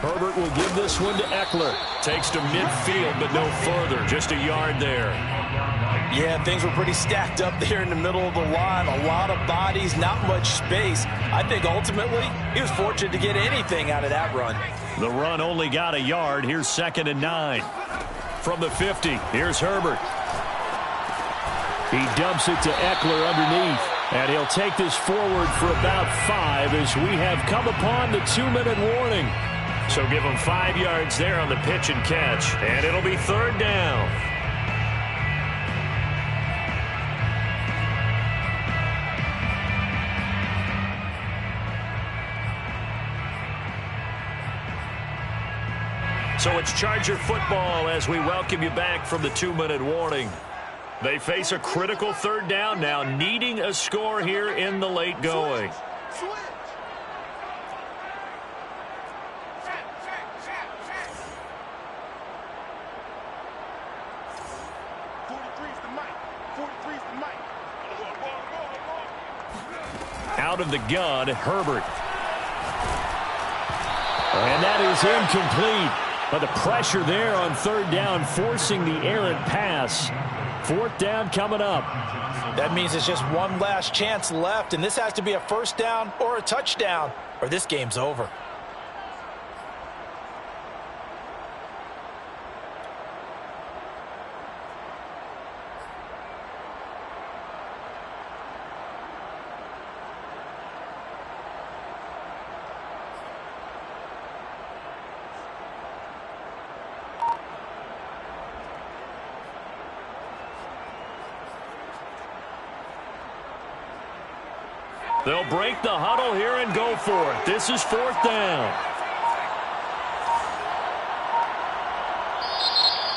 Herbert will give this one to Eckler. Takes to midfield, but no further. Just a yard there. Yeah, things were pretty stacked up there in the middle of the line. A lot of bodies, not much space. I think ultimately he was fortunate to get anything out of that run. The run only got a yard. Here's 2nd and 9. From the 50, here's Herbert. He dumps it to Eckler underneath. And he'll take this forward for about 5 as we have come upon the 2-minute warning. So give him 5 yards there on the pitch and catch. And it'll be 3rd down. So it's Charger football as we welcome you back from the 2-minute warning. They face a critical 3rd down now, needing a score here in the late going. Out of the gun, Herbert. And that is incomplete. But the pressure there on 3rd down, forcing the errant pass. 4th down coming up. That means there's just one last chance left, and this has to be a 1st down or a touchdown, or this game's over. They'll break the huddle here and go for it. This is 4th down.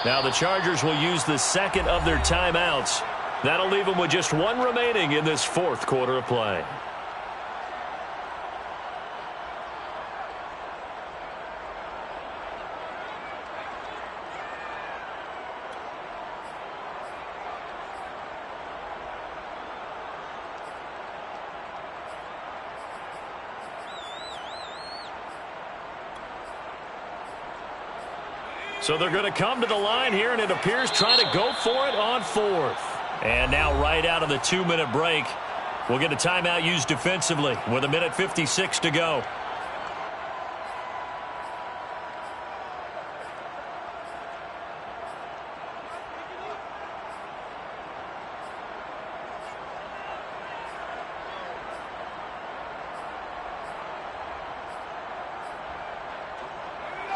Now the Chargers will use the 2nd of their timeouts. That'll leave them with just 1 remaining in this 4th quarter of play. So they're going to come to the line here, and it appears trying to go for it on 4th. And now right out of the 2-minute break, we'll get a timeout used defensively with 1:56 to go.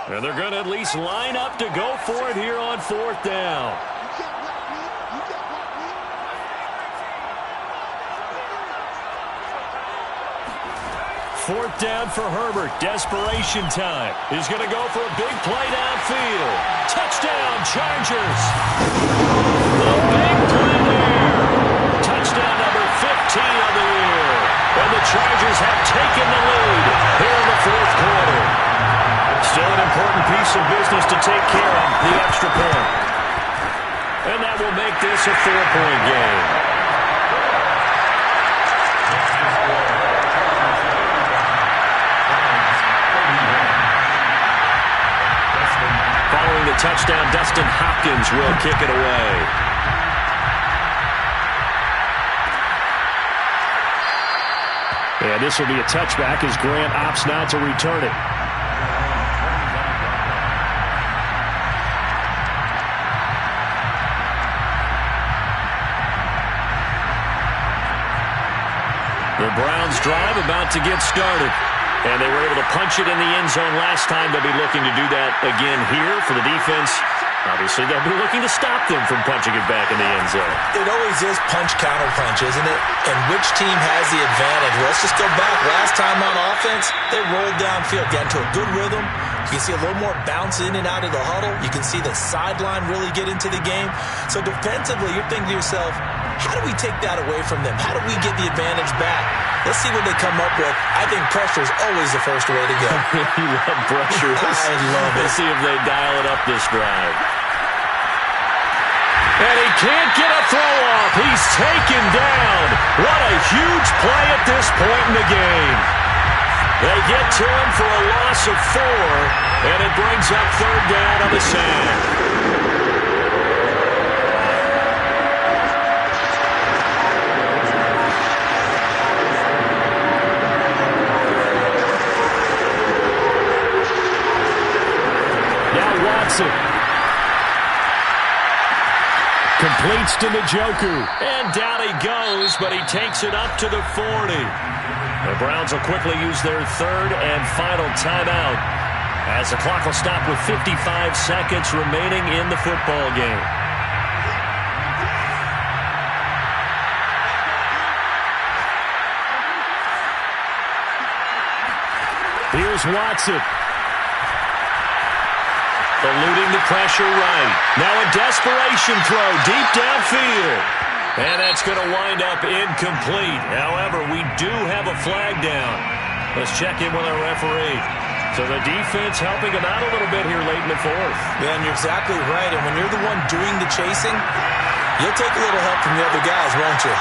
And they're going to at least line up to go for it here on 4th down. Fourth down for Herbert. Desperation time. He's going to go for a big play downfield. Touchdown, Chargers. The big play there. Touchdown number 15 of the year. And the Chargers have taken the lead here in the 4th quarter. Still an important piece of business to take care of, the extra point. And that will make this a 4-point game. Following the touchdown, Dustin Hopkins will kick it away. And this will be a touchback as Grant opts not to return it. The Browns drive about to get started. And they were able to punch it in the end zone last time. They'll be looking to do that again here for the defense. Obviously, they'll be looking to stop them from punching it back in the end zone. It always is punch-counter-punch, isn't it? And which team has the advantage? Well, let's just go back. Last time on offense, they rolled downfield, got into a good rhythm. You can see a little more bounce in and out of the huddle. You can see the sideline really get into the game. So defensively, you're thinking to yourself, how do we take that away from them? How do we get the advantage back? Let's see what they come up with. I think pressure is always the first way to go. You love pressure. I love it. Let's see if they dial it up this drive. And he can't get a throw off. He's taken down. What a huge play at this point in the game. They get to him for a loss of 4, and it brings up 3rd down on the sack. Completes to Njoku. And down he goes, but he takes it up to the 40. The Browns will quickly use their 3rd and final timeout as the clock will stop with 55 seconds remaining in the football game. Here's Watson. Eluding the pressure right. Now a desperation throw deep downfield. And that's going to wind up incomplete. However, we do have a flag down. Let's check in with our referee. So the defense helping him out a little bit here late in the 4th. Yeah, and you're exactly right. And when you're the one doing the chasing, you'll take a little help from the other guys, won't you?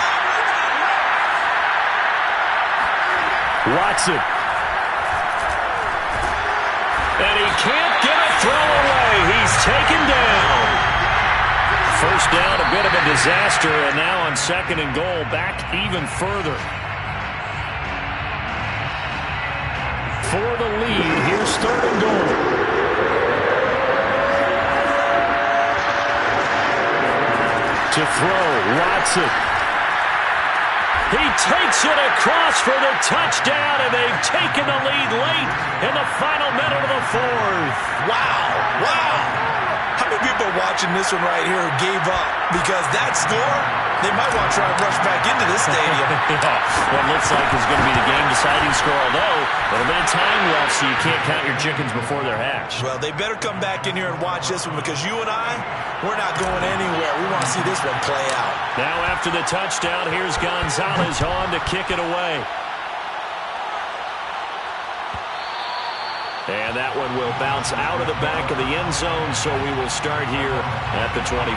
Watson. And he can't get a throw away. He's taken down. First down, a bit of a disaster, and now on 2nd and goal, back even further. For the lead, here's 3rd and goal. To throw, Watson. He takes it across for the touchdown, and they've taken the lead late in the final minute of the 4th. Wow, wow. How many people are watching this one right here who gave up? Because that score, they might want to try and rush back into this stadium. Yeah, what looks like is going to be the game-deciding score, although a little bit of time left, so you can't count your chickens before they're hatched. Well, they better come back in here and watch this one, because you and I, we're not going anywhere. We want to see this one play out. Now after the touchdown, here's Gonzalez on to kick it away. And that one will bounce out of the back of the end zone, so we will start here at the 25.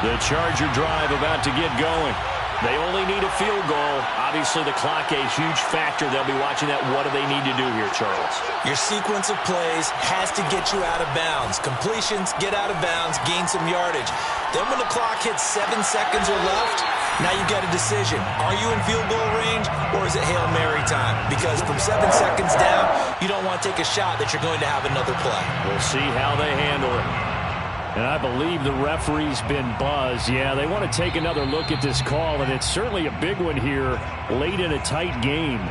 The Charger drive about to get going. They only need a field goal. Obviously, the clock a huge factor. They'll be watching that. What do they need to do here, Charles? Your sequence of plays has to get you out of bounds. Completions, get out of bounds, gain some yardage. Then when the clock hits 7 seconds or left, now you've got a decision. Are you in field goal range, or is it Hail Mary time? Because from 7 seconds down, you don't want to take a shot that you're going to have another play. We'll see how they handle it. And I believe the referee's been buzzed. Yeah, they want to take another look at this call, and it's certainly a big one here late in a tight game.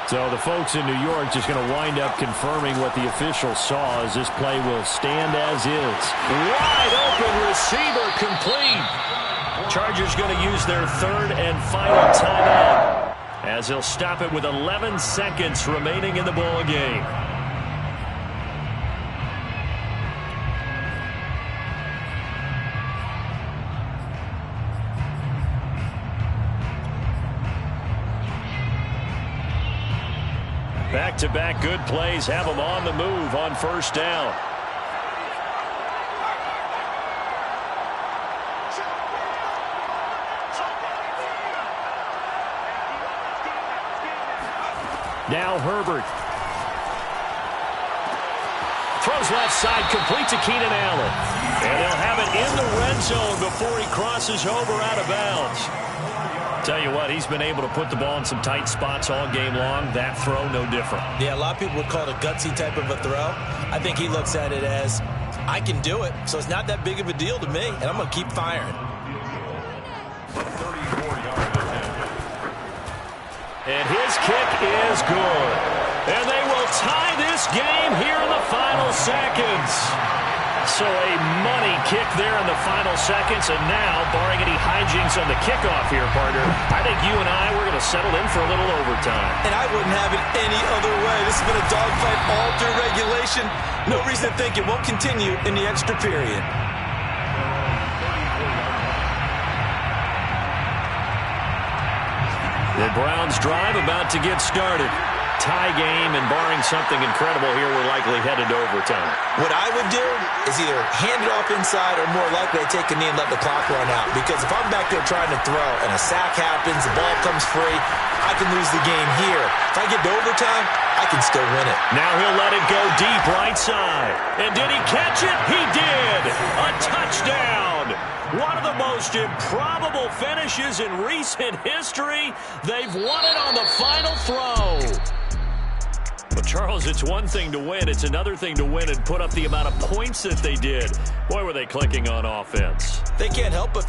So the folks in New York just going to wind up confirming what the officials saw, as this play will stand as is. Wide open receiver, complete. Chargers going to use their third and final timeout, as they'll stop it with 11 seconds remaining in the ball game. Back-to-back good plays have them on the move on first down. Now Herbert. Throws left side, complete to Keenan Allen. And they'll have it in the red zone before he crosses over out of bounds. Tell you what, he's been able to put the ball in some tight spots all game long. That throw, no different. Yeah, a lot of people would call it a gutsy type of a throw. I think he looks at it as, I can do it, so it's not that big of a deal to me, and I'm going to keep firing. 34-yard attempt. And his kick is good. And they will tie this game here in the final seconds. So a money kick there in the final seconds, and now, barring any hijinks on the kickoff here, partner, I think you and I, we're going to settle in for a little overtime. And I wouldn't have it any other way. This has been a dogfight all through regulation. No reason to think it won't continue in the extra period. The Browns drive about to get started. Tie game, and barring something incredible here, we're likely headed to overtime. What I would do is either hand it off inside, or more likely I'd take a knee and let the clock run out. Because if I'm back there trying to throw and a sack happens, the ball comes free, I can lose the game here. If I get to overtime, I can still win it. Now he'll let it go deep right side. And did he catch it? He did! A touchdown! One of the most improbable finishes in recent history. They've won it on the final throw. But, Charles, it's one thing to win. It's another thing to win and put up the amount of points that they did. Boy, were they clicking on offense. They can't help but